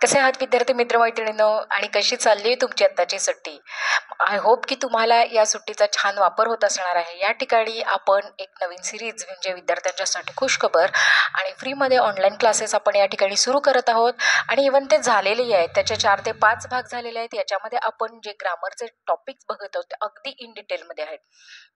कसे आहात विद्यार्थी मित्रमैत्रिणींनो आणि कशी चालली आहे तुमची आत्ताची सुट्टी? आय होप की तुम्हाला या सुट्टीचा छान वापर होत असणार आहे. या ठिकाणी आपण एक नवीन सिरीज म्हणजे विद्यार्थ्यांच्यासाठी खुशखबर आणि फ्रीमध्ये ऑनलाईन क्लासेस आपण या ठिकाणी सुरू करत आहोत आणि इव्हन ते झालेलेही आहेत. त्याचे 4 ते 5 भाग झालेले आहेत. याच्यामध्ये आपण जे ग्रामरचे टॉपिक्स बघत आहोत ते अगदी इन डिटेलमध्ये आहेत.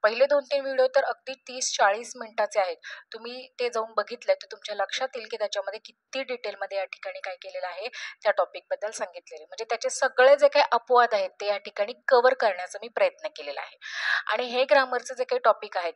पहिले 2-3 व्हिडिओ तर अगदी 30-40 मिनिटाचे आहेत. तुम्ही ते जाऊन बघितलं तर तुमच्या लक्षात येईल की त्याच्यामध्ये किती डिटेलमध्ये या ठिकाणी काय केलेलं आहे त्या टॉपिकबद्दल सांगितलेले. म्हणजे त्याचे सगळे जे काही अपवाद आहेत ते या ठिकाणी कव्हर करण्याचा मी प्रयत्न केलेला आहे. आणि हे ग्रामरचे जे काही टॉपिक आहेत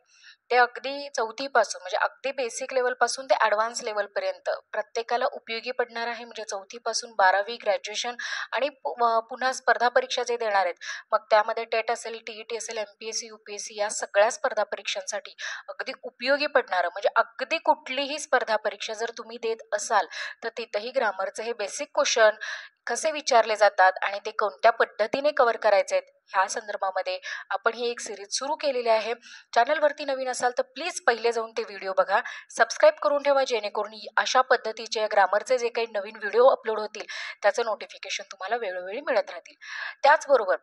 ते अगदी 4थी पासून म्हणजे अगदी बेसिक लेवलपासून ते ॲडव्हान्स लेवलपर्यंत प्रत्येकाला उपयोगी पडणार आहे. म्हणजे 4थी पासून 12वी ग्रॅज्युएशन आणि पुन्हा स्पर्धा परीक्षा जे देणार आहेत, मग त्यामध्ये टेट असेल, TET असेल, MPSC, UPSC या सगळ्या स्पर्धा परीक्षांसाठी अगदी उपयोगी पडणारं म्हणजे अगदी कुठलीही स्पर्धा परीक्षा जर तुम्ही देत असाल तर तिथंही ग्रामरचे हे बेसिक क्वेश्चन कसे विचारले जातात आणि ते कोणत्या पद्धतीने कव्हर करायचे आहेत ह्या संदर्भामध्ये आपण ही एक सिरीज सुरू केलेली आहे. चॅनलवरती नवीन असाल तर प्लीज पहिले जाऊन ते व्हिडिओ बघा, सबस्क्राईब करून ठेवा जेणेकरून अशा पद्धतीचे ग्रामरचे जे काही नवीन व्हिडिओ अपलोड होतील त्याचं नोटिफिकेशन तुम्हाला वेळोवेळी मिळत राहतील. त्याचबरोबर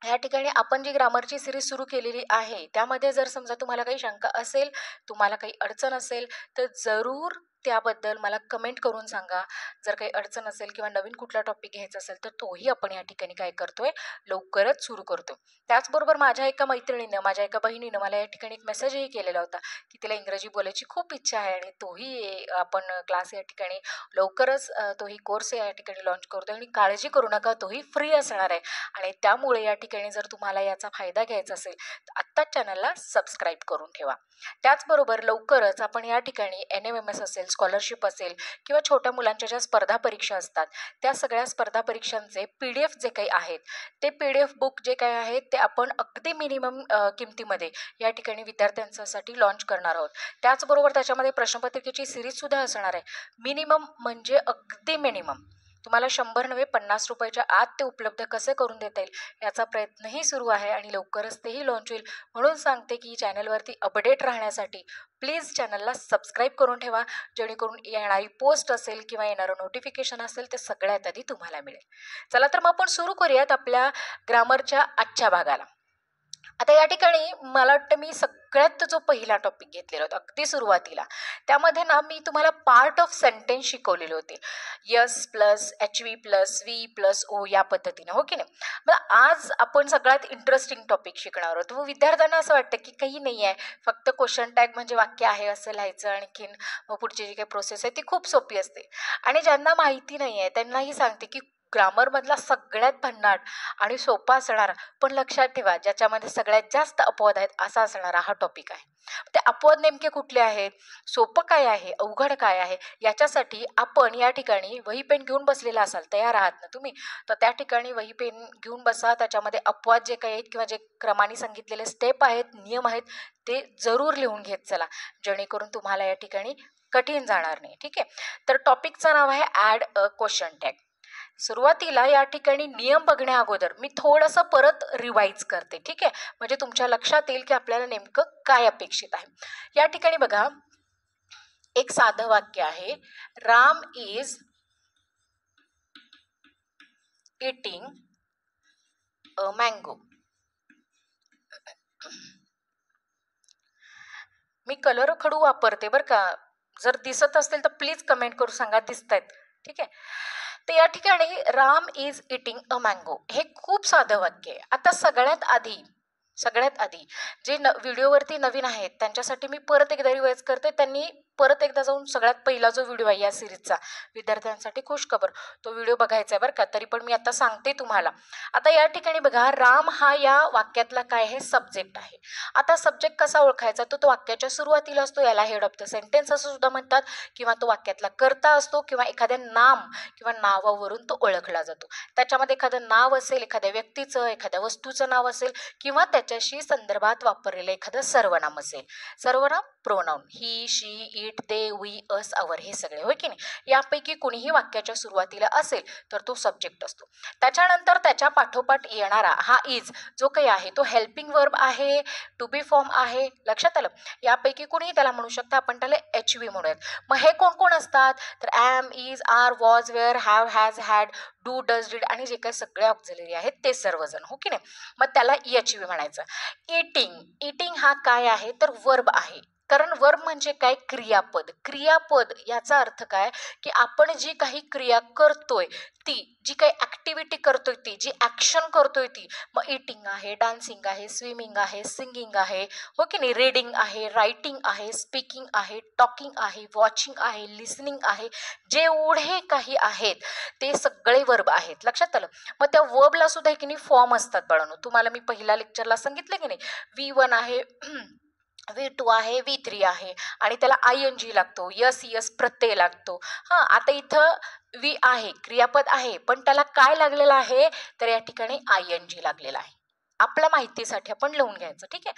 या ठिकाणी आपण जी ग्रामरची सिरीज सुरू केलेली आहे त्यामध्ये जर समजा तुम्हाला काही शंका असेल, तुम्हाला काही अडचण असेल तर जरूर त्याबद्दल मला कमेंट करून सांगा. जर काही अडचण असेल किंवा नवीन कुठला टॉपिक घ्यायचा असेल तर तोही आपण या ठिकाणी काय करतोय लवकरच सुरू करतो. त्याचबरोबर माझ्या एका मैत्रिणीनं, माझ्या एका बहिणीनं मला या ठिकाणी एक मेसेजही केलेला होता की तिला इंग्रजी बोलायची खूप इच्छा आहे आणि तोही आपण क्लास या ठिकाणी लवकरच तोही कोर्स या ठिकाणी लॉन्च करतो आणि काळजी करू नका, तोही फ्री असणार आहे. आणि त्यामुळे या ठिकाणी जर तुम्हाला याचा फायदा घ्यायचा असेल तर आत्ताच चॅनलला सबस्क्राईब करून ठेवा. त्याचबरोबर लवकरच आपण या ठिकाणी NMMS असेल, स्कॉलरशिप असेल किंवा छोट्या मुलांच्या ज्या स्पर्धा परीक्षा असतात त्या सगळ्या स्पर्धा परीक्षांचे PDF जे काही आहेत ते PDF बुक जे काही आहेत ते आपण अगदी मिनिमम किमतीमध्ये या ठिकाणी विद्यार्थ्यांसाठी लॉन्च करणार आहोत. त्याचबरोबर त्याच्यामध्ये प्रश्नपत्रिकेची सिरीजसुद्धा असणार आहे. मिनिमम म्हणजे अगदी मिनिमम तुम्हाला 100 नव्हे 50 रुपयाच्या आत ते उपलब्ध कसे करून देता येईल याचा प्रयत्नही सुरू आहे आणि लवकरच तेही लॉन्च होईल. म्हणून सांगते की चॅनलवरती अपडेट राहण्यासाठी प्लीज चॅनलला सबस्क्राईब करून ठेवा जेणेकरून येणारी पोस्ट असेल किंवा येणारं नोटिफिकेशन असेल ते सगळ्यात आधी तुम्हाला मिळेल. चला तर मग आपण सुरू करूयात आपल्या ग्रामरच्या आजच्या भागाला. आता या ठिकाणी मला वाटतं मी सगळ्यात जो पहिला टॉपिक घेतलेला होता अगदी सुरुवातीला त्यामध्ये ना मी तुम्हाला पार्ट ऑफ सेंटेन्स शिकवलेले होते. Yes plus HV plus V plus O या पद्धतीने, हो की नाही? मग आज आपण सगळ्यात इंटरेस्टिंग टॉपिक शिकणार आहोत. विद्यार्थ्यांना असं वाटतं की काही नाही आहे, फक्त क्वेश्चन टॅग म्हणजे वाक्य आहे असं लिहायचं आणखीन मग पुढची जी काही प्रोसेस आहे ती खूप सोपी असते. आणि ज्यांना माहिती नाही आहे त्यांनाही सांगते की ग्रामरमधला सगळ्यात भन्नाट आणि सोपा असणारा पण लक्षात ठेवा ज्याच्यामध्ये सगळ्यात जास्त अपवाद आहेत असा असणारा हा टॉपिक आहे. ते अपवाद नेमके कुठले आहेत, सोपं काय आहे, अवघड काय आहे याच्यासाठी आपण या ठिकाणी वही पेन घेऊन बसलेला असाल, तयार आहात ना तुम्ही? तर त्या ठिकाणी वही पेन घेऊन बसा. त्याच्यामध्ये अपवाद जे काही आहेत किंवा जे क्रमाने सांगितलेले स्टेप आहेत, नियम आहेत ते जरूर लिहून घेत चला जेणेकरून तुम्हाला या ठिकाणी कठीण जाणार नाही. ठीक आहे, तर टॉपिकचं नाव आहे ॲड अ क्वेश्चन टॅग. सुरुवातीला या ठिकाणी नियम बघण्या अगोदर मी थोडंसं परत रिवाईज करते. ठीक आहे, म्हणजे तुमच्या लक्षात येईल की आपल्याला नेमकं काय अपेक्षित आहे. या ठिकाणी बघा एक साधं वाक्य आहे, Ram is eating a mango. Me colour खडू वापरते बरं का, जर दिसत असतील तर प्लीज कमेंट करू सांगा दिसतायत. ठीक आहे, तर या ठिकाणी Ram is eating a mango हे खूप साधं वाक्य आहे. आता सगळ्यात आधी जे व्हिडिओवरती नवीन आहेत त्यांच्यासाठी मी परत एकदा रिवाईज करते. त्यांनी परत एकदा जाऊन सगळ्यात पहिला जो व्हिडिओ आहे या सिरीजचा विद्यार्थ्यांसाठी खुशखबर तो व्हिडिओ बघायचा आहे बरं का. तरी पण मी आता सांगते तुम्हाला. आता या ठिकाणी बघा राम हा या वाक्यातला काय आहे, सब्जेक्ट आहे. आता सब्जेक्ट कसा ओळखायचा, तो वाक्याच्या सुरुवातीला असतो, याला हेड ऑफ द सेंटेन्स असं सुद्धा म्हणतात, किंवा तो वाक्यातला कर्ता असतो किंवा एखाद्या नाम किंवा नावावरून तो ओळखला जातो. त्याच्यामध्ये एखादं नाव असेल, एखाद्या व्यक्तीचं, एखाद्या वस्तूचं नाव असेल किंवा त्याच्याशी संदर्भात वापरलेलं एखादं सर्वनाम असेल. सर्वनाम pronoun he, she, it, they, we, us, our हे सगळे, होय की नाही. यापैकी कोणीही वाक्याच्या सुरुवातीला असेल तर तो सब्जेक्ट असतो. त्याच्यानंतर त्याच्या पाठोपाठ येणारा हा इज जो काही आहे तो हेल्पिंग वर्ब आहे, टू बी फॉर्म आहे. लक्षात आलं. यापैकी कोणीही त्याला म्हणू शकतं, आपण त्याला एच व्ही म्हणूयात. मग हे कोण कोण असतात तर am, is, are, was, were, have, has, had, do, does, did आणि जे काही सगळे ऑक्झिलरी आहेत ते सर्वजण, हो की नाही. मग त्याला एच व्ही म्हणायचं. इटिंग, इटिंग हा काय आहे तर वर्ब आहे. कारण वर्ब म्हणजे काय क्रियापद. क्रियापद याचा अर्थ काय की आपण जी काही क्रिया करतोय ती, जी काही ऍक्टिव्हिटी करतोय ती, जी ऍक्शन करतोय ती. मग इटिंग आहे, डान्सिंग आहे, स्विमिंग आहे, सिंगिंग आहे, हो की नाही, रीडिंग आहे, रायटिंग आहे, स्पीकिंग आहे, टॉकिंग आहे, वॉचिंग आहे, लिसनिंग आहे, जेवढे काही आहेत ते सगळे वर्ब आहेत. लक्षात आलं. मग त्या वर्बला सुद्धा की नाही फॉर्म असतात बाळांनो. तुम्हाला मी पहिल्या लेक्चरला सांगितलं की नाही, V1 आहे, V2 आहे, V3 आहे आणि त्याला ING लागतो, यस यस प्रत्यय लागतो. हां, आता इथं वी आहे, क्रियापद आहे, पण त्याला काय लागलेलं आहे तर या ठिकाणी ING लागलेला आहे. आपल्या माहितीसाठी आपण लिहून घ्यायचं, ठीक आहे.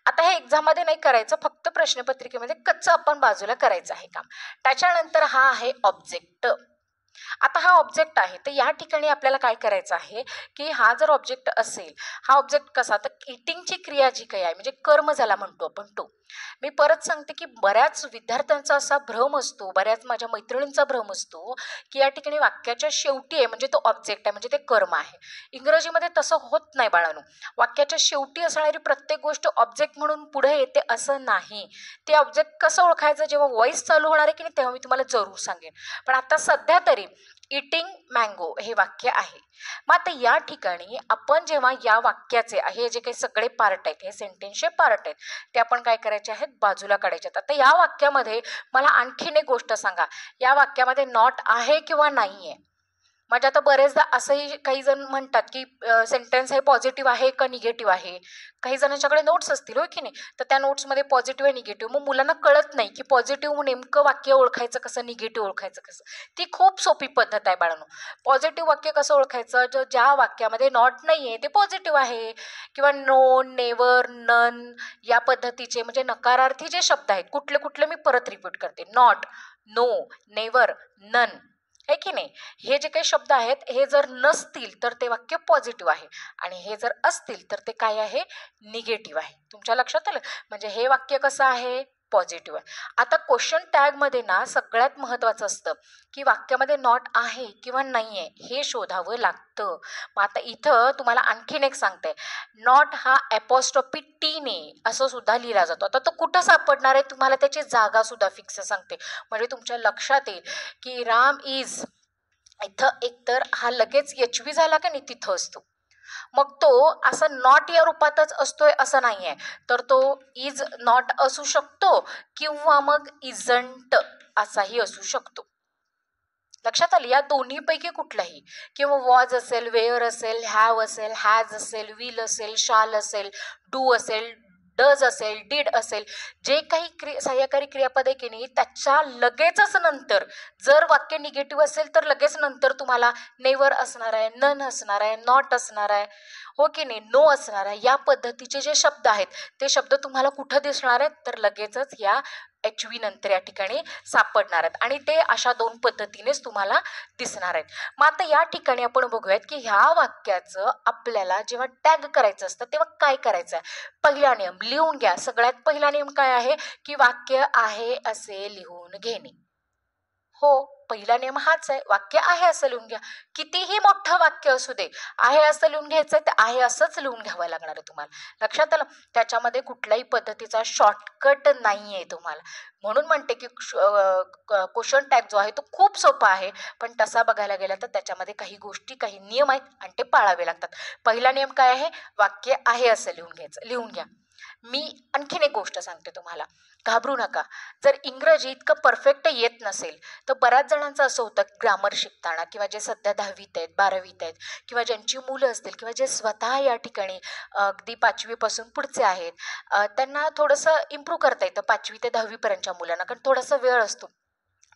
आता हे एक्झाममध्ये नाही करायचं, फक्त प्रश्नपत्रिकेमध्ये कच्चं आपण बाजूला करायचं आहे काम. त्याच्यानंतर हा आहे ऑब्जेक्ट. आता हा ऑब्जेक्ट आहे तर या ठिकाणी आपल्याला काय करायचं आहे की हा जर ऑब्जेक्ट असेल, हा ऑब्जेक्ट कसा तर इटिंगची क्रिया जी काही आहे म्हणजे कर्म ज्याला म्हणतो आपण तो. मी परत सांगते की बऱ्याच विद्यार्थ्यांचा असा भ्रम असतो, बऱ्याच माझ्या मैत्रिणींचा भ्रम असतो की या ठिकाणी वाक्याच्या शेवटी आहे म्हणजे तो ऑब्जेक्ट आहे म्हणजे ते कर्म आहे. इंग्रजीमध्ये तसं होत नाही बाळांनो. वाक्याच्या शेवटी असणारी प्रत्येक गोष्ट ऑब्जेक्ट म्हणून पुढे येते असं नाही. ते ऑब्जेक्ट कसं ओळखायचं जेव्हा व्हॉइस चालू होणार आहे की नाही तेव्हा मी तुम्हाला जरूर सांगेन. पण आता सध्या तरी इटिंग मँगो हे वाक्य आहे. मग आता या ठिकाणी आपण जेव्हा या वाक्याचे हे जे काही सगळे पार्ट आहेत, हे सेंटेन्सचे पार्ट आहेत, ते आपण काय करायचे आहेत बाजूला काढायचे आहेत. आता या वाक्यामध्ये मला आणखीन एक गोष्ट सांगा, या वाक्यामध्ये नॉट आहे किंवा नाही आहे. म्हणजे आता बरेचदा असंही काही जण म्हणतात की सेंटेन्स हे पॉझिटिव्ह आहे का निगेटिव्ह आहे. काही जणांच्याकडे नोट्स असतील, हो की नाही, तर त्या नोट्समध्ये पॉझिटिव्ह आहे निगेटिव्ह. मग मुलांना कळत नाही की पॉझिटिव्ह नेमकं वाक्य ओळखायचं कसं, निगेटिव्ह ओळखायचं कसं. ती खूप सोपी पद्धत आहे बाळांनो. पॉझिटिव्ह वाक्य कसं ओळखायचं, जो ज्या वाक्यामध्ये नॉट नाही आहे ते पॉझिटिव्ह आहे, किंवा नो, नेवर, नन या पद्धतीचे म्हणजे नकारार्थी जे शब्द आहेत कुठले कुठले मी परत रिपीट करते. नॉट, नो, नेवर, नन, आहे की नाही, हे जे काही शब्द आहेत हे जर नसतील तर ते वाक्य पॉझिटिव्ह आहे आणि हे जर असतील तर ते काय आहे निगेटिव्ह आहे. तुमच्या लक्षात आलं. म्हणजे हे वाक्य कसं आहे पॉझिटिव्ह आहे. आता क्वेश्चन टॅगमध्ये ना सगळ्यात महत्वाचं असतं की वाक्यामध्ये नॉट आहे किंवा नाही आहे हे शोधावं लागतं. मग आता इथं तुम्हाला आणखीन एक सांगते, नॉट हा ॲपॉस्ट्रॉफी टीने असं सुद्धा लिहिला जातो. आता तो कुठं सापडणार आहे तुम्हाला त्याची जागा सुद्धा फिक्स सांगते म्हणजे तुमच्या लक्षात येईल की राम इज, इथं एकतर हा लगेच एचवी झाला का नाही तिथं असतो. मग तो असं नॉट या रूपातच असतोय असं नाहीये, तर तो इज नॉट असू शकतो किंवा मग इजंट असाही असू शकतो. लक्षात आली. या दोन्हीपैकी कुठलाही, किंवा वॉज असेल, वेअर असेल, हॅव असेल, हॅज असेल, विल असेल, शाल असेल, डू असेल, डज असेल, डीड असेल, जे काही सहाय्यकारी क्रियापद आहे की नाही त्याच्या लगेचच नंतर जर वाक्य निगेटिव्ह असेल तर लगेच नंतर तुम्हाला नेवर असणार आहे, नन असणार आहे, नॉट असणार आहे, हो की नाही, नो असणार आहे. या पद्धतीचे जे शब्द आहेत ते शब्द तुम्हाला कुठं दिसणार आहेत तर लगेचच या एच व्ही नंतर या ठिकाणी सापडणार आहेत आणि ते अशा दोन पद्धतीनेच तुम्हाला दिसणार आहेत. मग आता या ठिकाणी आपण बघूयात की ह्या वाक्याचं आपल्याला जेव्हा टॅग करायचं असतं तेव्हा काय करायचं आहे. पहिला नियम लिहून घ्या. सगळ्यात पहिला नियम काय आहे की वाक्य आहे असे लिहून घेणे. हो, पहिला नियम हाच आहे, वाक्य आहे असं लिहून घ्या. कितीही मोठं वाक्य असू दे, आहे असं लिहून घ्यायचं ते आहे असंच लिहून घ्यावं लागणार आहे तुम्हाला. लक्षात आलं. त्याच्यामध्ये कुठल्याही पद्धतीचा शॉर्टकट नाही आहे तुम्हाला. म्हणून म्हणते की क्वेश्चन टॅग जो आहे तो खूप सोपा आहे, पण तसा बघायला गेला तर त्याच्यामध्ये काही गोष्टी, काही नियम आहेत आणि ते पाळावे लागतात. पहिला नियम काय आहे, वाक्य आहे असं लिहून घ्यायचं. लिहून घ्या. मी आणखीन एक गोष्ट सांगते तुम्हाला, घाबरू नका. जर इंग्रजी इतकं परफेक्ट येत नसेल तर बऱ्याच जणांचं असं होतं ग्रामर शिकताना, किंवा जे सध्या 10वीत आहेत, 12वीत आहेत, किंवा ज्यांची मुलं असतील, किंवा जे स्वतः या ठिकाणी अगदी 5वीपासून पुढचे आहेत, त्यांना थोडंसं इम्प्रूव्ह करता येतं 5वी ते 10वीपर्यंतच्या मुलांना, कारण थोडासा वेळ असतो.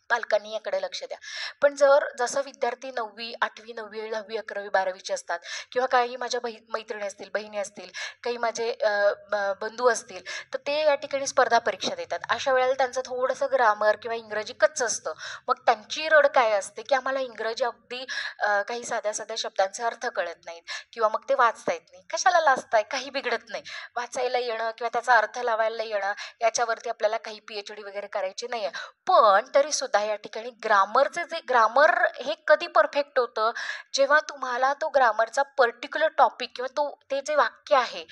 पालकांनी याकडे लक्ष द्या. पण जसं विद्यार्थी 9वी, 8वी, 9वी, 10वी, 11वी, 12वीचे असतात किंवा काही माझ्या मैत्रिणी असतील, बहिणी असतील, काही माझे बंधू असतील, तर ते या ठिकाणी स्पर्धा परीक्षा देतात. अशा वेळेला त्यांचं थोडंसं ग्रामर किंवा इंग्रजी कच्चं असतं. मग त्यांची रड काय असते, की आम्हाला इंग्रजी अगदी काही साध्या साध्या शब्दांचे अर्थ कळत नाहीत किंवा मग ते वाचता येत नाही. कशाला लाजताय? काही बिघडत नाही. वाचायला येणं किंवा त्याचा अर्थ लावायला येणं याच्यावरती आपल्याला काही PhD वगैरे करायची नाही आहे. पण तरीसुद्धा या ठिकाणी ग्रामर हे कधी परफेक्ट होतं, जेव्हा तुम्हाला तो ग्रामरचा पर्टिक्युलर टॉपिक किंवा ते जे वाक्य आहे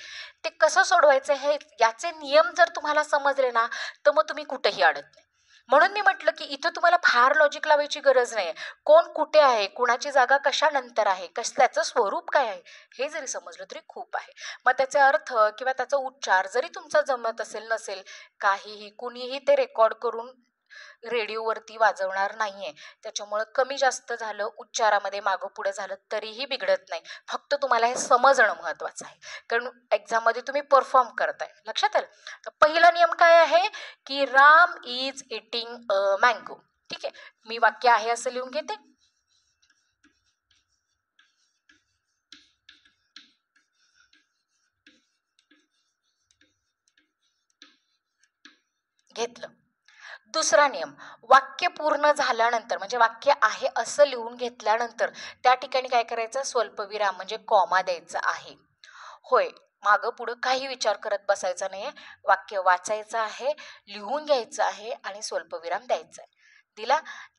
ते कसं सोडवायचं हे याचे नियम जर तुम्हाला समजले ना, तर मग तुम्ही कुठेही अडत नाही. म्हणून मी म्हटलं की इथं तुम्हाला फार लॉजिक लावायची गरज नाही. कोण कुठे आहे, कुणाची जागा कशानंतर आहे, त्याचं स्वरूप काय आहे, हे जरी समजलं तरी खूप आहे. मग त्याचे अर्थ किंवा त्याचा उच्चार जरी तुमचा जमत असेल नसेल, काहीही कुणीही ते रेकॉर्ड करून रेडिओवरती वाजवणार नाहीये. त्याच्यामुळं कमी जास्त झालं, उच्चारामध्ये मागं पुढं झालं तरीही बिघडत नाही. फक्त तुम्हाला हे समजणं महत्त्वाचं आहे, कारण एक्झाममध्ये तुम्ही परफॉर्म करताय. लक्षात आलं? तर पहिला नियम काय आहे, की Ram is eating a mango. ठीक आहे, मी वाक्य आहे असं लिहून घेते. घेतलं. दुसरा नियम, वाक्य पूर्ण झाल्यानंतर म्हणजे वाक्य आहे असं लिहून घेतल्यानंतर त्या ठिकाणी काय करायचं, स्वल्पविराम म्हणजे कॉमा द्यायचा आहे. होय, मागं पुढं काही विचार करत बसायचा नाहीये. वाक्य वाचायचं आहे, लिहून घ्यायचं आहे आणि स्वल्पविराम द्यायचा आहे.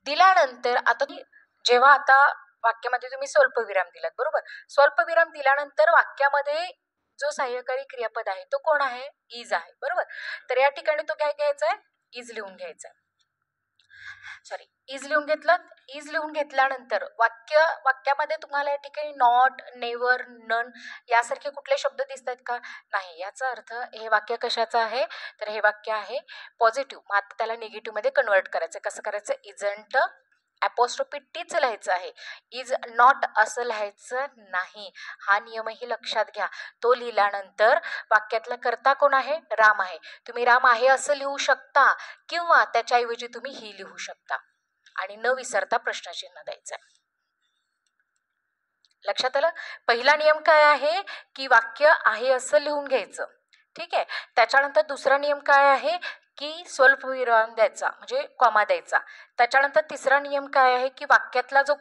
दिल्यानंतर आता वाक्यामध्ये तुम्ही स्वल्पविराम दिलात, बरोबर. स्वल्पविराम दिल्यानंतर वाक्यामध्ये जो सहाय्यकारी क्रियापद आहे तो कोण आहे, इज आहे, बरोबर. तर या ठिकाणी तो काय घ्यायचा आहे, इज लिहून घ्यायचा. सॉरी, इज लिहून घेतलं. इज लिहून घेतल्यानंतर वाक्यामध्ये तुम्हाला या ठिकाणी नॉट, नेवर, नन यासारखे कुठले शब्द दिसत आहेत का, नाही. याचा अर्थ हे वाक्य कशाचं आहे, तर हे वाक्य आहे पॉझिटिव्ह. मग आता त्याला निगेटिव्ह मध्ये कन्वर्ट करायचं. कसं करायचं, इजंट ॲपॉस्ट्रोफी टीच लिहायचं आहे, इज नॉट असं लिहायचं नाही. हा नियमही लक्षात घ्या. तो लिहिल्यानंतर वाक्यातला कर्ता कोण आहे, राम आहे. तुम्ही राम आहे असं लिहू शकता किंवा त्याच्याऐवजी तुम्ही ही लिहू शकता आणि न विसरता प्रश्नचिन्ह द्यायचं. लक्षात आलं? पहिला नियम काय आहे, की वाक्य आहे असं लिहून घ्यायचं. ठीक आहे. त्याच्यानंतर दुसरा नियम काय आहे, की स्वल्पविराम द्यायचा म्हणजे कॉमा द्यायचा. त्याच्यानंतर तिसरा नियम काय आहे, की वाक्यातला जो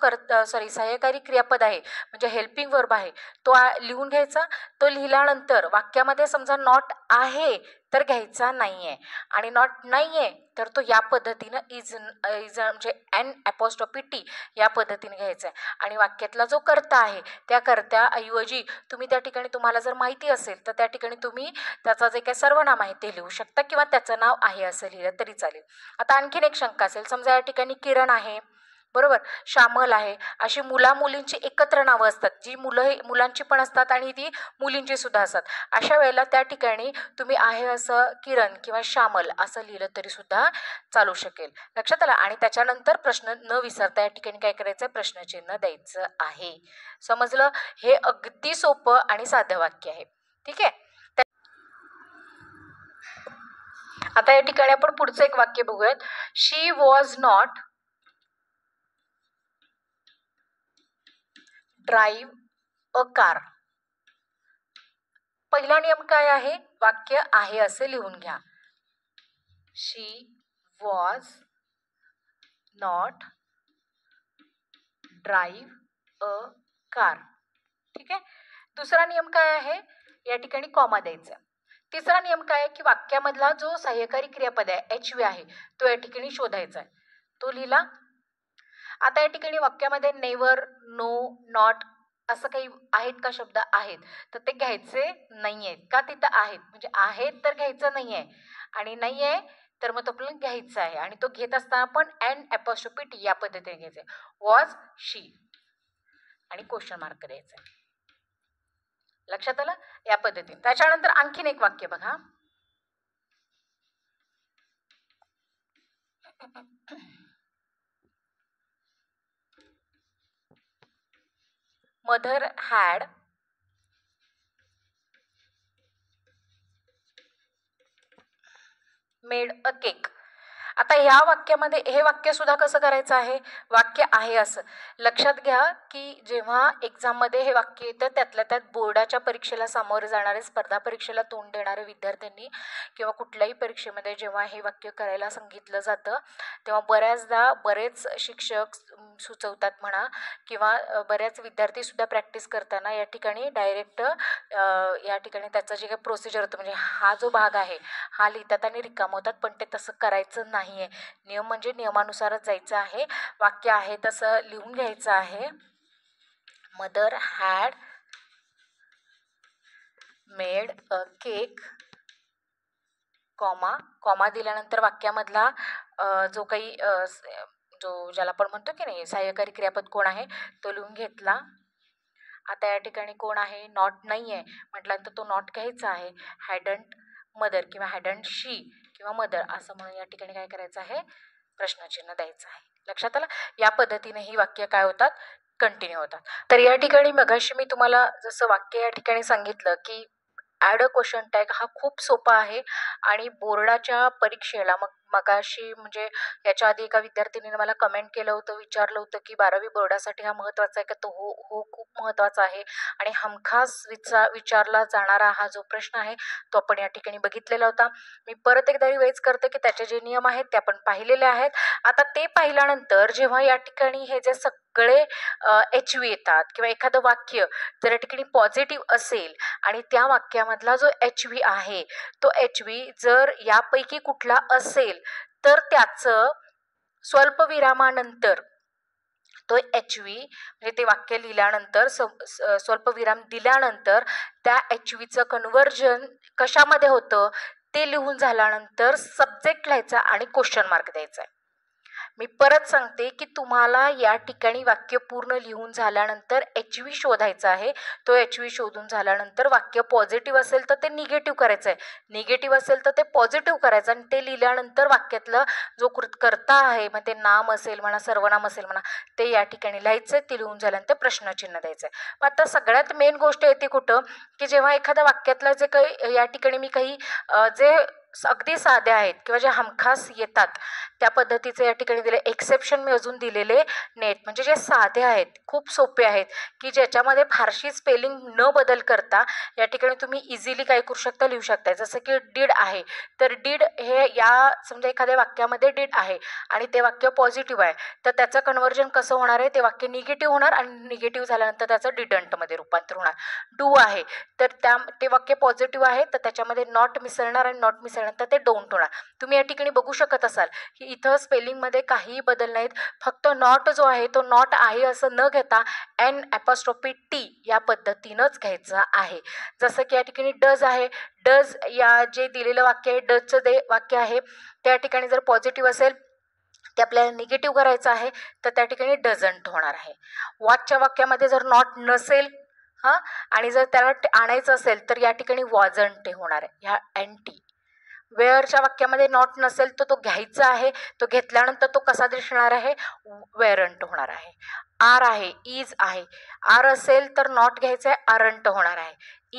सहाय्यकारी क्रियापद आहे म्हणजे हेल्पिंग वर्ब आहे तो लिहून घ्यायचा. तो लिहिल्यानंतर वाक्यामध्ये समजा नॉट आहे तर घ्यायचा नाहीये आणि नॉट नाहीये तर तो या पद्धतीनं इज म्हणजे एन ॲपॉस्ट्रोफी टी या पद्धतीने घ्यायचा आहे. आणि वाक्यातला जो कर्ता आहे त्या कर्त्याऐवजी तुम्ही त्या ठिकाणी, तुम्हाला जर माहिती असेल तर त्या ठिकाणी तुम्ही त्याचा जे काही सर्वनाम आहे ते लिहू शकता किंवा त्याचं नाव आहे असं लिहिलं तरी चालेल. आता आणखीन एक शंका असेल, समजा या ठिकाणी किरण आहे, बरोबर, श्यामल आहे, अशी मुलींची एकत्र नावं असतात, जी मुलांची पण असतात आणि ती मुलींची सुद्धा असतात. अशा वेळेला त्या ठिकाणी तुम्ही आहे असं किरण किंवा श्यामल असं लिहिलं तरी सुद्धा चालू शकेल. लक्षात आलं? आणि त्याच्यानंतर प्रश्न न विसरता या ठिकाणी काय करायचं, प्रश्नचिन्ह द्यायचं आहे. समजलं? हे अगदी सोपं आणि साधं वाक्य आहे. ठीक आहे. आता या ठिकाणी आपण पुढचं एक वाक्य बघूयात. She was not drive a car. पहिला नियम काय आहे, वाक्य आहे असे लिहून घ्या. She was not drive a car. ठीक आहे. दुसरा नियम काय आहे, या ठिकाणी कॉमा द्यायचा. तिसरा नियम काय आहे, की वाक्यामधला जो सहाय्यकारी क्रियापद आहे HV आहे तो या ठिकाणी शोधायचा आहे. तो लिहिला. आता या ठिकाणी वाक्यामध्ये नेवर, नो, नॉट असं काही आहेत का शब्द, आहेत, तर ते घ्यायचे नाहीयेत का, तिथं आहेत म्हणजे आहेत तर घ्यायचं नाहीये आणि नाहीये तर मग तो आपल्याला घ्यायचा आहे. आणि तो घेत असताना पण एन ॲपॉस्ट्रोफी टी या पद्धतीने घ्यायचं. वॉज शी आणि क्वेश्चन मार्क द्यायचा. लक्षात आलं? या पद्धतीने. त्याच्यानंतर आणखीन एक वाक्य बघा. Mother had made a cake. आता ह्या वाक्यामध्ये हे वाक्य सुद्धा कसं करायचं आहे, वाक्य आहे असं लक्षात घ्या की जेव्हा एक्झाममध्ये हे वाक्य येतं त्यातल्या त्यात बोर्डाच्या परीक्षेला सामोरे जाणारे, स्पर्धा परीक्षेला तोंड देणारे विद्यार्थ्यांनी किंवा कुठल्याही परीक्षेमध्ये जेव्हा हे वाक्य करायला सांगितलं जातं तेव्हा बऱ्याचदा बरेच शिक्षक सुचवतात म्हणा किंवा बऱ्याच विद्यार्थीसुद्धा प्रॅक्टिस करताना या ठिकाणी डायरेक्ट या ठिकाणी त्याचं जे काही प्रोसिजर होतं म्हणजे हा जो भाग आहे हा लिहितात आणि रिकामवतात, पण ते तसं करायचं नाही आहे. नियम म्हणजे नियमानुसारच जायचं आहे. वाक्य आहे तसं लिहून घ्यायचं आहे. Mother had made a cake comma दिल्यानंतर वाक्यामधला जो काही जो ज्याला आपण म्हणतो की नाही सहाय्यकारी क्रियापद कोण आहे तो लिहून घेतला. आता या ठिकाणी कोण आहे, नॉट नाही आहे म्हटल्यानंतर तो नॉट घ्यायचा आहे. हॅडंट मदर किंवा हॅडंट शी किंवा मदर असं म्हणून या ठिकाणी काय करायचं आहे, प्रश्नचिन्ह द्यायचं आहे. लक्षात आलं. या पद्धतीने ही वाक्य काय होतात, कंटिन्यू होतात. तर या ठिकाणी मगाशी मी तुम्हाला जसं वाक्य या ठिकाणी सांगितलं की ॲड अ क्वेश्चन टॅग हा खूप सोपा आहे आणि बोर्डाच्या परीक्षेला मगाशी म्हणजे याच्या आधी एका विद्यार्थिनीने मला कमेंट केलं होतं, विचारलं होतं की 12वी बोर्डासाठी हा महत्त्वाचा आहे का, तो हो खूप महत्त्वाचा आहे आणि हमखास विचारला जाणारा हा जो प्रश्न आहे तो आपण या ठिकाणी बघितलेला होता. मी परत एकदा रिवाइज करते की त्याचे जे नियम आहेत ते आपण पाहिलेले आहेत. आता ते पाहिल्यानंतर जेव्हा या ठिकाणी हे जे सगळे HV येतात किंवा एखादं वाक्य जर या ठिकाणी पॉझिटिव्ह असेल आणि त्या वाक्यामधला जो HV आहे तो HV जर यापैकी कुठला असेल तर त्याचं स्वल्पविरामानंतर तो HV म्हणजे ते वाक्य लिहिल्यानंतर स्वल्पविराम दिल्यानंतर त्या HVचं कन्व्हर्जन कशामध्ये होतं ते लिहून झाल्यानंतर सब्जेक्ट लिहायचा आणि क्वेश्चन मार्क द्यायचा आहे. मी परत सांगते की तुम्हाला या ठिकाणी वाक्य पूर्ण लिहून झाल्यानंतर HV शोधायचा आहे. तो HV शोधून झाल्यानंतर वाक्य पॉझिटिव्ह असेल तर ते निगेटिव्ह करायचं आहे, निगेटिव्ह असेल तर ते पॉझिटिव्ह करायचं आणि ते लिहिल्यानंतर वाक्यातलं जो कर्ता आहे मग ते नाम असेल म्हणा सर्वनाम असेल म्हणा ते या ठिकाणी लिहायचं आहे. ते लिहून झाल्यानंतर प्रश्नचिन्ह द्यायचं आहे. मग आता सगळ्यात मेन गोष्ट येते कुठं की जेव्हा एखाद्या वाक्यातलं जे काही या ठिकाणी मी काही जे अगदी साधे आहेत किंवा जे हमखास येतात त्या पद्धतीचे या ठिकाणी दिले. एक्सेप्शन मी अजून दिलेले नाहीत म्हणजे जे साधे आहेत खूप सोपे आहेत की ज्याच्यामध्ये फारशी स्पेलिंग न बदल करता या ठिकाणी तुम्ही इझिली काय करू शकता, लिहू शकता. जसं की डीड आहे तर डीड हे या समजा एखाद्या वाक्यामध्ये डीड आहे आणि ते वाक्य पॉझिटिव्ह आहे तर त्याचं कन्व्हर्जन कसं होणार आहे, ते वाक्य निगेटिव्ह होणार आणि निगेटिव्ह झाल्यानंतर त्याचं डिडंटमध्ये रूपांतर होणार. डू आहे तर ते वाक्य पॉझिटिव्ह आहे तर त्याच्यामध्ये नॉट मिसळणार आणि नॉट मिसळल्यानंतर ते डोंट होणार. तुम्ही या ठिकाणी बघू शकत असाल की इथं स्पेलिंगमध्ये काहीही बदल नाहीत, फक्त नॉट जो आहे तो नॉट आहे असं न घेता N' या पद्धतीनंच घ्यायचं आहे. जसं की या ठिकाणी डज आहे, डज या जे दिलेलं वाक्य आहे डजचं जे वाक्य आहे त्या ठिकाणी जर पॉझिटिव्ह असेल ते आपल्याला निगेटिव्ह करायचं आहे तर त्या ठिकाणी डझंट होणार आहे. वॉचच्या वाक्यामध्ये जर नॉट नसेल आणि जर त्याला आणायचं असेल तर या ठिकाणी वॉजंट होणार आहे, ह्या NT. वेअरच्या वाक्यामध्ये नॉट नसेल तर तो घ्यायचा आहे, तो घेतल्यानंतर तो कसा दिसणार आहे, वेअरंट होणार आहे. आर आहे, इज आहे, आर असेल तर नॉट घ्यायचं आहे, आरंट होणार आहे.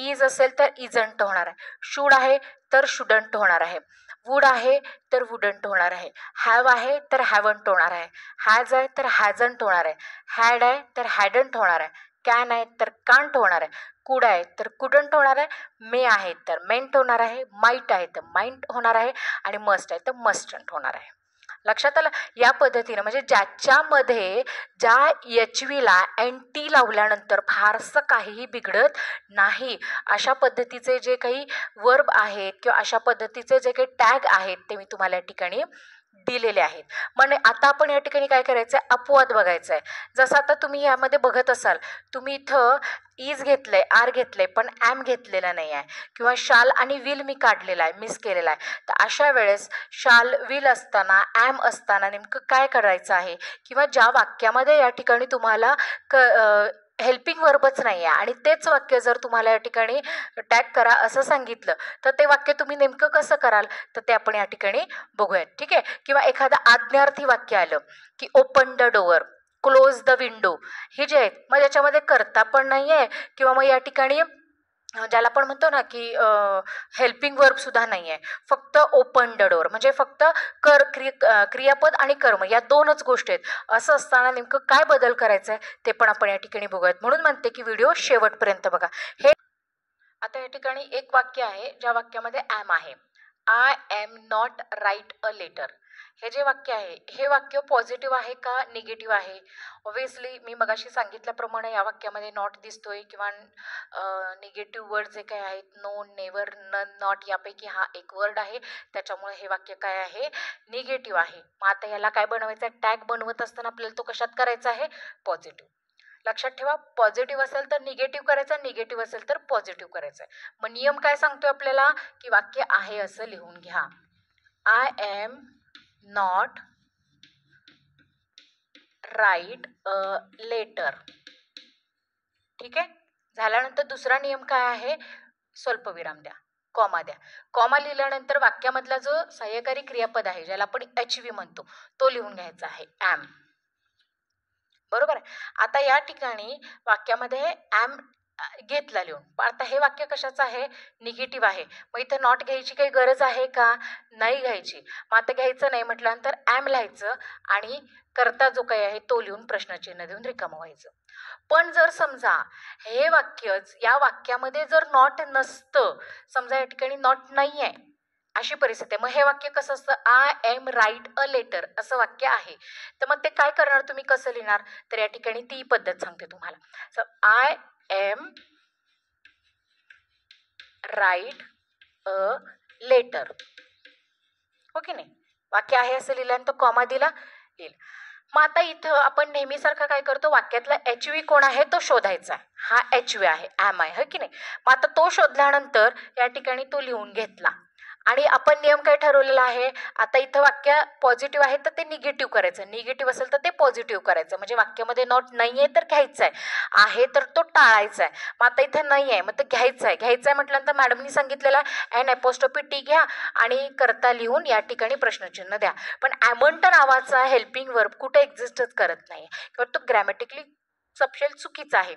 इज असेल तर इजंट होणार आहे. शूड आहे तर शुडंट होणार आहे. वूड आहे तर वुडंट होणार आहे. हॅव आहे तर हॅवंट होणार आहे. हॅज आहे तर हॅजंट होणार आहे. हॅड आहे तर हॅडंट होणार आहे. कॅन आहे तर कांट होणार आहे. कुड आहे तर कुडंट होणार आहे. मे आहे तर मेंट होणार आहे. माईट आहे तर माइंट होणार आहे आणि मस्ट आहे तर मस्टंट होणार आहे. लक्षात आलं. या पद्धतीनं म्हणजे ज्याच्यामध्ये ज्या HVला NT लावल्यानंतर फारसं काहीही बिघडत नाही अशा पद्धतीचे जे काही वर्ब आहेत किंवा अशा पद्धतीचे जे काही टॅग आहेत ते मी तुम्हाला या ठिकाणी दिलेले आहेत. म्हणजे आता आपण या ठिकाणी काय करायचं आहे, अपवाद बघायचा आहे. जसं आता तुम्ही यामध्ये बघत असाल, तुम्ही इथं इज घेतलंय, आर घेतलंय पण ॲम घेतलेला नाही आहे किंवा शाल आणि विल मी काढलेला आहे, मिस केलेला आहे. तर अशा वेळेस शाल विल असताना ॲम असताना नेमकं काय करायचं आहे किंवा ज्या वाक्यामध्ये या ठिकाणी तुम्हाला हेल्पिंग वर्बच नाही आहे आणि तेच वाक्य जर तुम्हाला या ठिकाणी टॅग करा असं सांगितलं तर ते वाक्य तुम्ही नेमकं कसं कराल तर ते आपण या ठिकाणी बघूयात. ठीक आहे. किंवा एखादं आज्ञार्थी वाक्य आलं की open the door, close the window, हे जे आहेत मग याच्यामध्ये करता पण नाही आहे किंवा मग या ठिकाणी ज्याला आपण म्हणतो ना की हेल्पिंग वर्ब सुद्धा नाही आहे, फक्त ओपन द डोअर, म्हणजे फक्त क्रियापद आणि कर्म या दोनच गोष्टी आहेत. असं असताना नेमकं काय बदल करायचा आहे ते पण आपण या ठिकाणी बघूयात. म्हणून म्हणते की व्हिडिओ शेवटपर्यंत बघा. हे आता या ठिकाणी एक वाक्य आहे ज्या वाक्यामध्ये ॲम आहे. I am not write a letter. हे जे वाक्य आहे हे वाक्य पॉझिटिव्ह आहे का निगेटिव्ह आहे? ऑब्व्हियसली मी मगाशी सांगितल्याप्रमाणे या वाक्यामध्ये नॉट दिसतोय किंवा निगेटिव्ह वर्ड जे काय आहेत, नो, नेवर, नन, नॉट यापैकी हा एक वर्ड आहे, त्याच्यामुळे हे वाक्य काय आहे, निगेटिव्ह आहे. मग आता याला काय बनवायचं, टॅग बनवत असताना आपल्याला तो कशात करायचा आहे, पॉझिटिव्ह. लक्षात ठेवा, पॉझिटिव्ह असेल तर निगेटिव्ह करायचं, निगेटिव्ह असेल तर पॉझिटिव्ह करायचं. मग नियम काय सांगतोय आपल्याला की वाक्य आहे असं लिहून घ्या. I am not write a letter. ठीक आहे. झाल्यानंतर दुसरा नियम काय आहे, स्वल्पविराम द्या, कॉमा द्या. कॉमा लिहिल्यानंतर वाक्यामधला जो सहाय्यकारी क्रियापद आहे ज्याला आपण एचव्ही म्हणतो तो लिहून घ्यायचा आहे, ॲम. बरोबर आहे. आता या ठिकाणी वाक्यामध्ये ॲम घेतला लिहून. आता हे वाक्य कशाचं आहे, निगेटिव्ह आहे. मग इथं नॉट घ्यायची काही गरज आहे का, नाही घ्यायची. मग आता घ्यायचं नाही म्हटल्यानंतर ॲम लिहायचं आणि करता जो काही आहे तो लिहून प्रश्नचिन्ह देऊन रिकामं व्हायचं. पण जर समजा हे वाक्यच या वाक्यामध्ये जर नॉट नसतं, समजा या ठिकाणी नॉट नाही आहे अशी परिस्थिती आहे, मग हे वाक्य कसं असतं, I am write a letter असं वाक्य आहे. तर मग ते काय करणार तुम्ही, कसं लिहिणार, तर या ठिकाणी ती पद्धत सांगते तुम्हाला. I am write a letter. हो की नाही, वाक्य आहे असं लिहिल्यानंतर कॉमा दिला, लिहिलं. मग आता इथं आपण नेहमीसारखं काय करतो, वाक्यातला एचव्ही कोण आहे तो शोधायचा. हा एचव्ही आहे, ॲम आहे, हो की नाही. मग आता तो शोधल्यानंतर या ठिकाणी तो लिहून घेतला आणि आपण नियम काय ठरवलेला आहे, आता इथं वाक्य पॉझिटिव्ह आहे तर ते निगेटिव्ह करायचं, निगेटिव्ह असेल तर ते पॉझिटिव्ह करायचं. म्हणजे वाक्यामध्ये नॉट नाही आहे तर घ्यायचं आहे तर तो टाळायचा आहे. मग आता इथं नाही आहे मग ते घ्यायचं आहे म्हटल्यानंतर मॅडमनी सांगितलेला एन एपोस्ट्रोफी टी घ्या आणि करता लिहून या ठिकाणी प्रश्नचिन्ह द्या. पण ॲमंट नावाचा हेल्पिंग वर्ब कुठे एक्झिस्टच करत नाही किंवा तो ग्रॅमॅटिकली सपशेल चुकीचा आहे.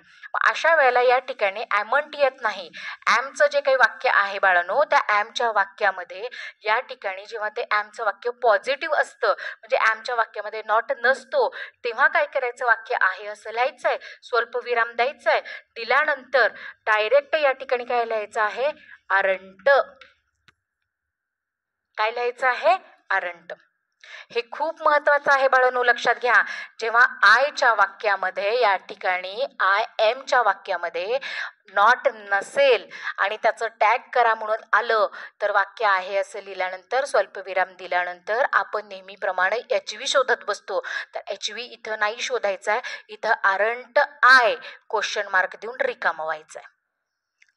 अशा वेळेला या ठिकाणी ॲमंट येत नाही. ॲमचं जे काही वाक्य आहे बाळांनो, त्या ॲमच्या वाक्यामध्ये या ठिकाणी जेव्हा ते ॲमचं वाक्य पॉझिटिव्ह असतं, म्हणजे ॲमच्या वाक्यामध्ये नॉट नसतो, तेव्हा काय करायचं, वाक्य आहे असं लिहायचं आहे, स्वल्पविराम द्यायचं आहे, दिल्यानंतर डायरेक्ट या ठिकाणी काय लिहायचं आहे, आरंट. काय लिहायचं आहे, आरंट. हे खूप महत्वाचं आहे बाळांनो, लक्षात घ्या. जेव्हा आयच्या वाक्यामध्ये या ठिकाणी आय एमच्या वाक्यामध्ये नॉट नसेल आणि त्याचं टॅग करा म्हणून आलं तर वाक्य आहे असं लिहिल्यानंतर स्वल्पविराम दिल्यानंतर आपण नेहमीप्रमाणे एचव्ही शोधत बसतो. तर एचव्ही इथं नाही शोधायचा आहे, इथं आरंट आय क्वेश्चन मार्क देऊन रिकामं व्हायचं आहे.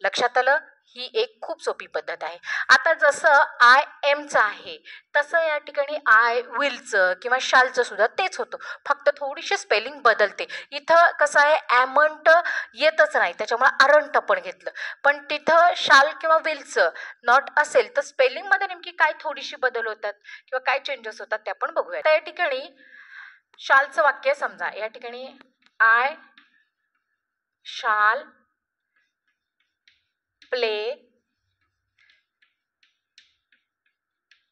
लक्षात आलं, ही एक खूप सोपी पद्धत आहे. आता जसं आय एमचं आहे तसं या ठिकाणी आय विलचं किंवा शालचं सुद्धा तेच होतं, फक्त थोडीशी स्पेलिंग बदलते. इथं कसं आहे, ॲमंट येतच नाही त्याच्यामुळे अरंट आपण घेतलं, पण तिथं शाल किंवा विलचं नॉट असेल तर स्पेलिंगमध्ये नेमकी काय थोडीशी बदल होतात किंवा काय चेंजेस होतात ते आपण बघूया. तर या ठिकाणी शालचं वाक्य समजा, या ठिकाणी आय शाल प्ले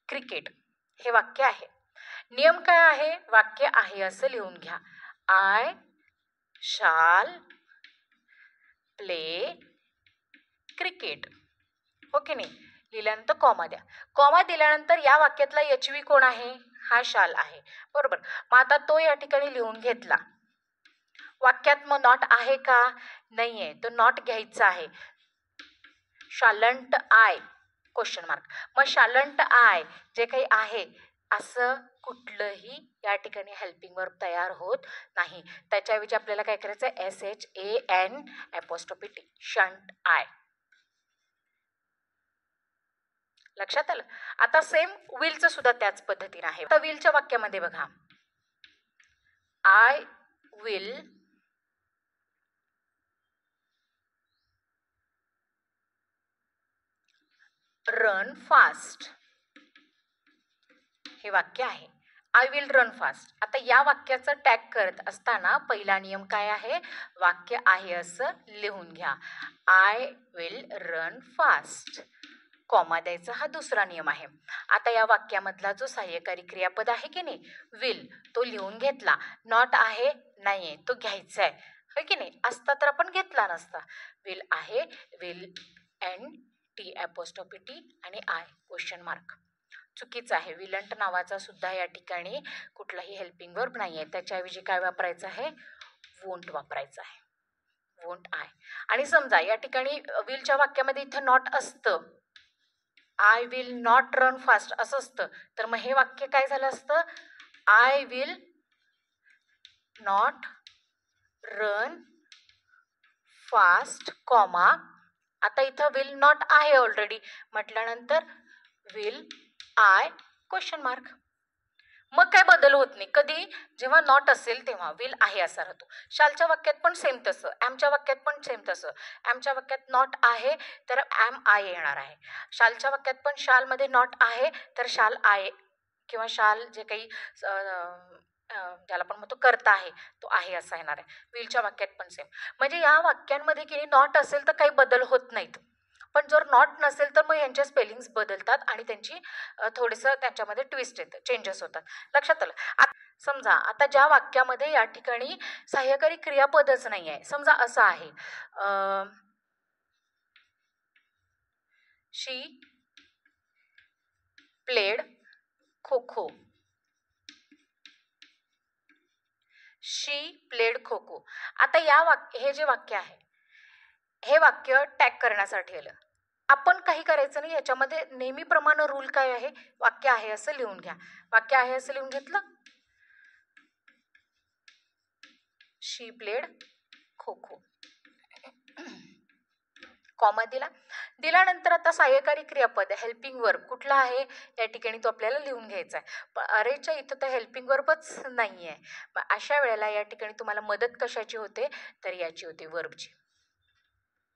क्रिकेट हे वाक्य आहे. नियम काय आहे, वाक्य आहे असं लिहून घ्या. आय शाल प्ले क्रिकेट. हो की नाही, लिहिल्यानंतर कॉमा द्या. कॉमा दिल्यानंतर या वाक्यातला एचव्ही कोण आहे, हा शाल आहे, बरोबर. मग आता तो या ठिकाणी लिहून घेतला. वाक्यात मग नॉट आहे का, नाहीये, तो नॉट घ्यायचा आहे. शालंट आय क्वेश्चन मार्क. मग शालंट आय जे काही आहे असं कुठलंही या ठिकाणी हेल्पिंग वर्ब तयार होत नाही. त्याच्याऐवजी आपल्याला काय करायचं, SHAN apostrophe T, shunt I. लक्षात आलं. आता सेम विलचं सुद्धा त्याच पद्धतीने आहे. आता विलच्या वाक्यामध्ये बघा, आय विल रन फास्ट हे वाक्य आहे. I will run fast. आता या वाक्याचं टॅग करत असताना पहिला नियम काय आहे, वाक्य आहे असं लिहून घ्या. I will run fast, comma द्यायचा हा दुसरा नियम आहे. आता या वाक्यामधला जो सहाय्यकारी क्रियापद आहे की नाही विल, तो लिहून घेतला. नॉट आहे नाहीये तो घ्यायचा आहे, है की नाही, असता तर आपण घेतला नसता. विल आहे, विल एन टी ॲपोस्ट्रॉफी टी आणि आय क्वेश्चन मार्क. चुकीचं आहे. विलंट नावाचा सुद्धा या ठिकाणी कुठलाही हेल्पिंग वर्ब नाही आहे. त्याच्याऐवजी काय वापरायचं आहे, वोंट वापरायचं आहे. वोंट आहे. आणि समजा या ठिकाणी विलच्या वाक्यामध्ये इथं नॉट असतं, I will not run fast असं असतं, तर मग हे वाक्य काय झालं असतं, I will not run fast comma. आता इथं विल नॉट आहे ऑलरेडी म्हटल्यानंतर विल आय क्वेश्चन मार्क. मग काय बदल होत नाही. कधी, जेव्हा नॉट असेल तेव्हा विल आहे असा राहतो. शालच्या वाक्यात पण सेम तसं, ॲमच्या वाक्यात पण सेम तसं. ॲमच्या वाक्यात नॉट आहे तर ॲम आय येणार आहे. शालच्या वाक्यात पण शालमध्ये नॉट आहे तर शाल आय किंवा शाल जे काही ज्याला आपण म्हणतो करता आहे तो आहे असा येणार आहे. विलच्या वाक्यात पण सेम. म्हणजे या वाक्यांमध्ये की नॉट असेल तर काही बदल होत नाहीत, पण जर नॉट नसेल तर मग यांच्या स्पेलिंग्स बदलतात आणि त्यांची थोडंसं त्याच्यामध्ये ट्विस्ट येतं, चेंजेस होतात. लक्षात आलं. समजा आता ज्या वाक्यामध्ये या ठिकाणी सहाय्यकारी क्रियापदच नाही आहे, समजा असं आहे, शी प्लेड खो खो. शी प्लेड खो खो. आता या हे जे वाक्य आहे हे वाक्य टॅग करण्यासाठी आलं. आपण काही करायचं नाही, याच्यामध्ये नेहमीप्रमाणे रूल काय आहे, वाक्य आहे असं लिहून घ्या. वाक्य आहे असं लिहून घेतलं, शी प्लेड खो खो, कॉमा दिला. दिल्यानंतर आता सहाय्यकारी क्रियापद हेल्पिंग वर्ब कुठला आहे या ठिकाणी तो आपल्याला लिहून घ्यायचा आहे. पण अरेच्या इथं तर हेल्पिंग वर्बच नाही आहे. मग अशा वेळेला या ठिकाणी तुम्हाला मदत कशाची होते, तर याची होते वर्बची.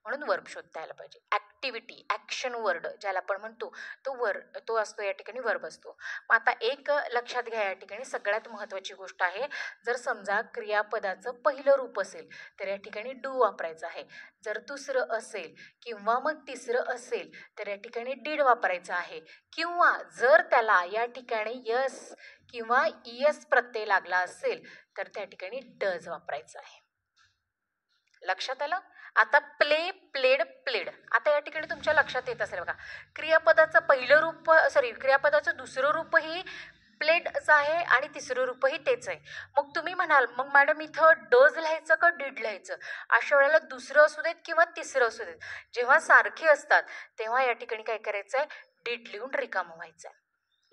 म्हणून वर्ब शोधता यायला पाहिजे. ॲक्टिव्हिटी, ॲक्शन वर्ड ज्याला आपण म्हणतो तो असतो या ठिकाणी वर्ब असतो. मग आता एक लक्षात घ्या, या ठिकाणी सगळ्यात महत्त्वाची गोष्ट आहे, जर समजा क्रियापदाचं पहिलं रूप असेल तर या ठिकाणी डू वापरायचं आहे. जर दुसरं असेल किंवा मग तिसरं असेल तर या ठिकाणी डीड वापरायचं आहे. किंवा जर त्याला या ठिकाणी यस किंवा इयस प्रत्यय लागला असेल तर त्या ठिकाणी डज वापरायचं आहे. लक्षात आलं. आता प्ले प्लेड प्लेड. आता या ठिकाणी तुमच्या लक्षात येत असेल बघा, क्रियापदाचं पहिलं रूप क्रियापदाचं दुसरं रूपही प्लेडचं आहे आणि तिसरं रूपही तेच आहे. मग तुम्ही म्हणाल मग मॅडम इथं डज लिहायचं का डीड लिहायचं. अशा वेळेला दुसरं असू देत किंवा तिसरं असू देत, जेव्हा सारखे असतात तेव्हा या ठिकाणी काय करायचं आहे, डीड लिहून रिकामं व्हायचं आहे.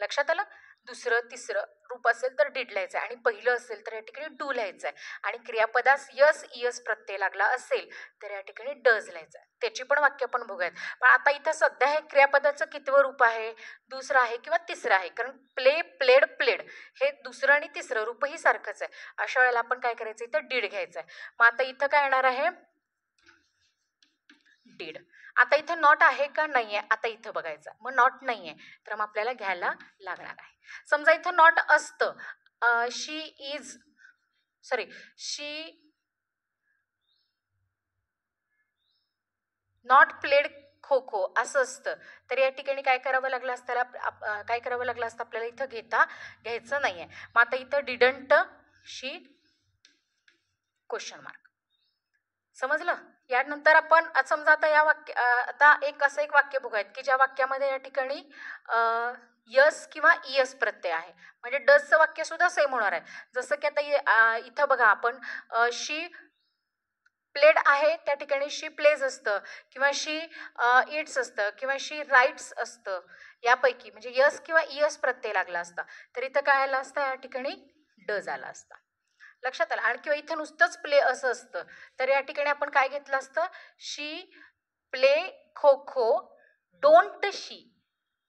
लक्षात आलं. दुसरं तिसरं रूप असेल तर डीड लिहायचं आहे आणि पहिलं असेल तर या ठिकाणी डू लिहायचं आहे. आणि क्रियापदास यस इयस प्रत्यय लागला असेल तर या ठिकाणी डज लिहायचं आहे. त्याची पण वाक्य पण बघूयात. पण आता इथं सध्या हे क्रियापदाचं कितवं रूप आहे, दुसरं आहे किंवा तिसरं आहे, कारण प्ले प्लेड प्लेड हे दुसरं आणि तिसरं रूपही सारखंच आहे. अशा वेळेला आपण काय करायचं, इथं डीड घ्यायचं आहे. मग आता इथं काय येणार आहे, डीड. आता इथं नॉट आहे का नाही आहे, आता इथं बघायचं. मग नॉट नाही आहे तर मग आपल्याला घ्यायला लागणार आहे. समजा इथं नॉट असतं, शी नॉट प्लेड खो खो असं असतं तर या ठिकाणी काय करावं लागलं असतं, काय करावं लागलं असतं आपल्याला, इथं घ्यायचं नाही आहे. मग आता इथं डिडंट शी क्वेश्चन मार्क. समजलं. यानंतर आपण समजा आता या आता असं एक वाक्य बघूयात की ज्या वाक्यामध्ये या ठिकाणी यस किंवा इयस प्रत्यय आहे, म्हणजे डसचं वाक्य सुद्धा सेम होणार आहे. जसं की आता इथं बघा आपण शी प्लेड आहे त्या ठिकाणी शी प्लेज असतं किंवा शी इट्स असतं किंवा शी राईट्स असतं. यापैकी म्हणजे यस किंवा इयस प्रत्यय लागला असता तर इथं काय आलं असतं, या ठिकाणी डज आला असता. लक्षात आलं. आणि किंवा इथं नुसतंच प्ले असं असतं तर या ठिकाणी आपण काय घेतलं असतं, शी प्ले खो खो डोंट शी.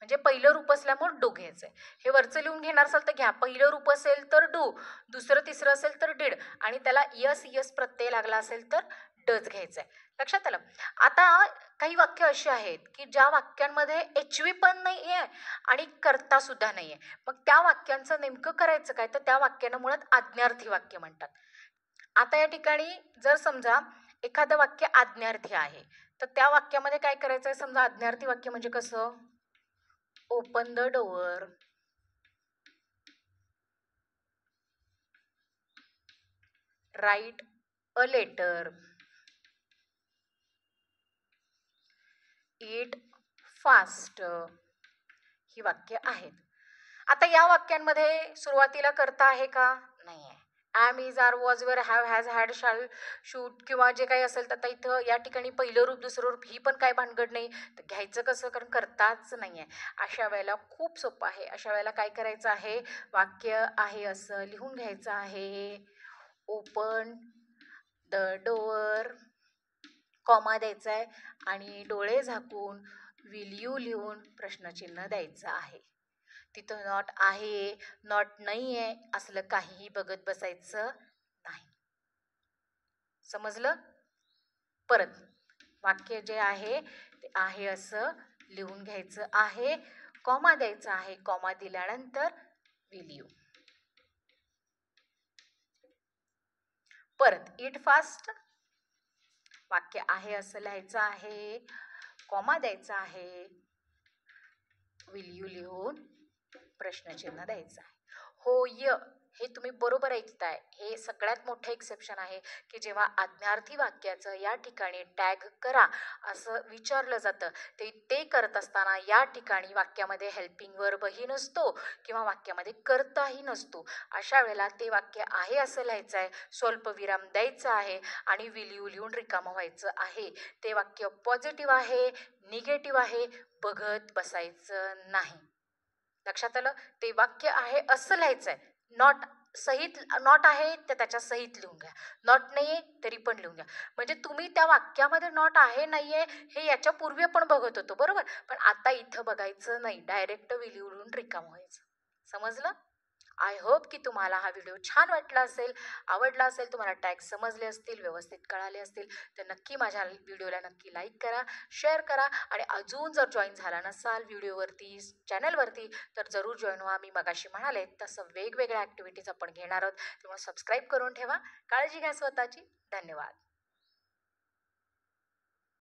म्हणजे पहिलं रूप असल्यामुळे डू घ्यायचं आहे. हे वरचं लिहून घेणार असाल तर घ्या. पहिलं रूप असेल तर डू, दुसरं तिसरं असेल तर डीड आणि त्याला यस यस प्रत्यय लागला असेल तर डच घ्यायचं आहे. लक्षात आलं? आता काही वाक्य अशी आहेत की ज्या वाक्यांमध्ये एचवी पण नाही आहे आणि कर्ता सुद्धा नाही आहे. मग त्या वाक्यांचं नेमकं करायचं काय, तर त्या वाक्यांना मुळात आज्ञार्थी वाक्य म्हणतात. आता या ठिकाणी जर समजा एखादं वाक्य आज्ञार्थी आहे, तर त्या वाक्यामध्ये काय करायचं आहे, समजा आज्ञार्थी वाक्य म्हणजे कसं, open the door, write a letter, eat fast, ही वाक्य आहेत. आता या वाक्यांमध्ये सुरुवातीला करता आहे का, नाही आहे. Am is are was were have has had shall should किंवा जे काही असेल तर आता इथं या ठिकाणी पहिलं रूप दुसरं रूप ही पण काय भानगड नाही. तर घ्यायचं कसं, कारण करताच नाही आहे. अशा वेळेला खूप सोपं आहे. अशा वेळेला काय करायचं आहे, वाक्य आहे असं लिहून घ्यायचं आहे. ओपन द डोअर, कॉमा द्यायचा आहे आणि डोळे झाकून विल यू लिहून प्रश्नचिन्ह द्यायचं आहे. तिथं नॉट आहे, नॉट नाही आहे असलं काहीही बघत बसायचं नाही. समजलं? परत वाक्य जे आहे ते आहे असं लिहून घ्यायचं आहे, कॉमा द्यायचा आहे, कॉमा दिल्यानंतर विल यू. परत इट फास्ट, वाक्य आहे असं लिहायचं आहे, कॉमा द्यायचा आहे, विल यू लिहून प्रश्नचिन्ह द्यायचं आहे. होय, हे तुम्ही बरोबर ऐकताय. हे सगळ्यात मोठं एक्सेप्शन आहे की जेव्हा आज्ञार्थी वाक्याचं या ठिकाणी टॅग करा असं विचारलं जातं, ते करत असताना या ठिकाणी वाक्यामध्ये हेल्पिंग वर्बही नसतो किंवा वाक्यामध्ये कर्ताही नसतो. अशा वेळेला ते वाक्य आहे असं लिहायचं आहे, स्वल्पविराम द्यायचा आहे आणि विल यू लिहून रिकामं व्हायचं आहे. ते वाक्य पॉझिटिव्ह आहे, निगेटिव्ह आहे, बघत बसायचं नाही. लक्षात आलं? ते वाक्य आहे असं लिहायचं आहे. नॉट सहित, नॉट आहे तर त्याच्या सहित लिहून घ्या, नॉट नाही आहे तरी पण लिहून घ्या. म्हणजे तुम्ही त्या वाक्यामध्ये नॉट आहे नाही आहे हे याच्या पूर्वी आपण बघत होतो, बरोबर, पण आता इथं बघायचं नाही, डायरेक्ट विल यू लिहून रिकामं व्हायचं. समजलं? आय होप की तुम्हाला हा व्हिडिओ छान वाटला असेल, आवडला असेल, तुम्हाला टॅग समजले असतील, व्यवस्थित कळाले असतील, तर नक्की माझ्या व्हिडिओला नक्की लाईक करा, शेअर करा आणि अजून जर जॉईन झाला नसाल व्हिडिओवरती, चॅनलवरती, तर जरूर जॉईन व्हा. मी मगाशी म्हणाले तसं वेगवेगळ्या ॲक्टिव्हिटीज आपण घेणार आहोत, त्यामुळे सबस्क्राईब करून ठेवा. काळजी घ्या स्वतःची. धन्यवाद.